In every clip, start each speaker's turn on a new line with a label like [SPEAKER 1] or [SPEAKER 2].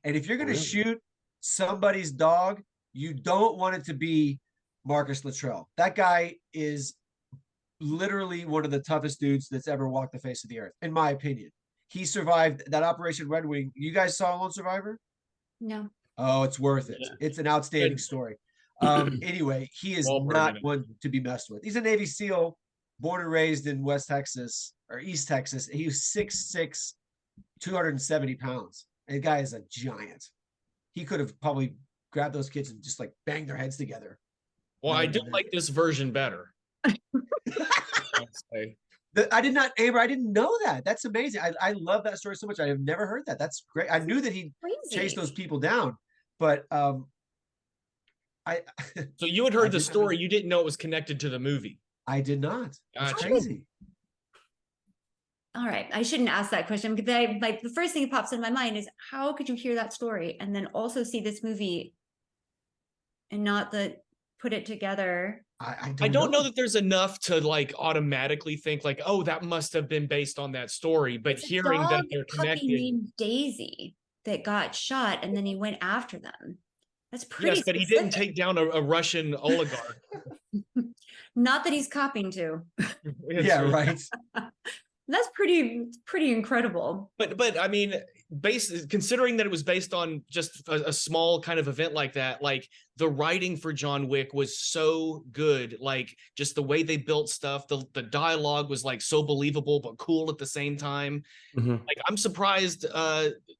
[SPEAKER 1] And if you're going to shoot somebody's dog, you don't want it to be Marcus Luttrell. That guy is literally one of the toughest dudes that's ever walked the face of the earth, in my opinion. He survived that Operation Red Wing. You guys saw Lone Survivor?
[SPEAKER 2] No.
[SPEAKER 1] Oh, it's worth it. Yeah. It's an outstanding story. Anyway, he is not one to be messed with. He's a Navy SEAL, born and raised in West Texas or East Texas. He was 6'6", 270 pounds. And the guy is a giant. He could have probably grabbed those kids and just like banged their heads together.
[SPEAKER 3] Well, I do like this version better.
[SPEAKER 1] I did not, Amber, I didn't know that. That's amazing. I love that story so much. I have never heard that. That's great. I knew that he chased those people down, but
[SPEAKER 3] so you had heard the story, you didn't know it was connected to the movie.
[SPEAKER 1] I did not. That's crazy.
[SPEAKER 2] All right, I shouldn't ask that question because the first thing that pops in my mind is how could you hear that story and then also see this movie and not put it together?
[SPEAKER 3] I don't know that there's enough to like automatically think like, oh, that must have been based on that story. But it's hearing that they're connected.
[SPEAKER 2] Named Daisy that got shot and then he went after them. That's pretty.
[SPEAKER 3] Yes, but he didn't take down a Russian oligarch.
[SPEAKER 2] Not that he's copying to.
[SPEAKER 1] Yeah, right.
[SPEAKER 2] That's pretty incredible.
[SPEAKER 3] But I mean, considering that it was based on just a small kind of event like that, like the writing for John Wick was so good. Like just the way they built stuff, the dialogue was like so believable but cool at the same time. Like I'm surprised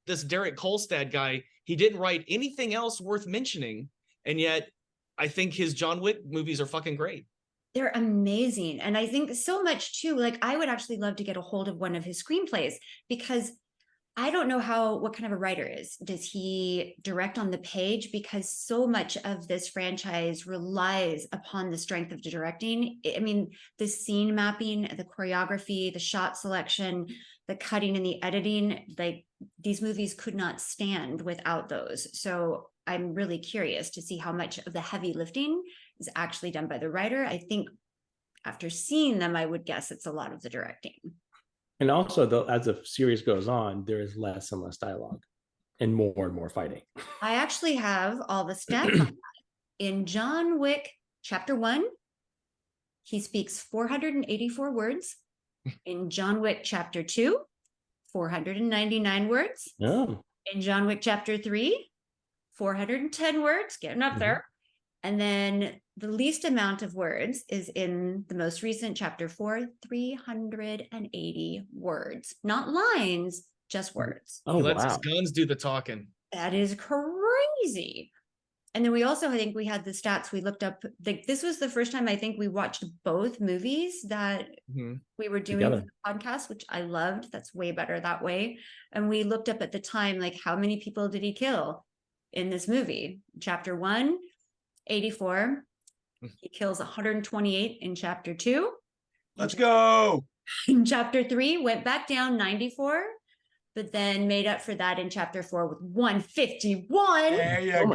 [SPEAKER 3] this Derek Kolstad guy, he didn't write anything else worth mentioning, and yet I think his John Wick movies are fucking great.
[SPEAKER 2] They're amazing. And I think so much too, like I would actually love to get a hold of one of his screenplays because I don't know what kind of a writer is. Does he direct on the page? Because so much of this franchise relies upon the strength of the directing. I mean, the scene mapping, the choreography, the shot selection, the cutting and the editing, like these movies could not stand without those. So I'm really curious to see how much of the heavy lifting is actually done by the writer. I think after seeing them, I would guess it's a lot of the directing.
[SPEAKER 4] And also, though, as the series goes on, there is less and less dialogue and more fighting.
[SPEAKER 2] I actually have all the stats on that. In John Wick Chapter 1, he speaks 484 words. In John Wick Chapter 2, 499 words.
[SPEAKER 4] Oh.
[SPEAKER 2] In John Wick Chapter 3, 410 words, getting up there. And then the least amount of words is in the most recent Chapter 4, 380 words. Not lines, just words.
[SPEAKER 3] Oh, wow. He lets his guns do the talking.
[SPEAKER 2] That is crazy. And then we also, I think we had the stats we looked up. Like this was the first time I think we watched both movies that we were doing for the podcast, which I loved. That's way better that way. And we looked up at the time, like how many people did he kill in this movie? Chapter 1, 84. He kills 128 in Chapter 2.
[SPEAKER 1] Let's go.
[SPEAKER 2] In Chapter 3, went back down 94, but then made up for that in Chapter 4 with 151.
[SPEAKER 1] There you go.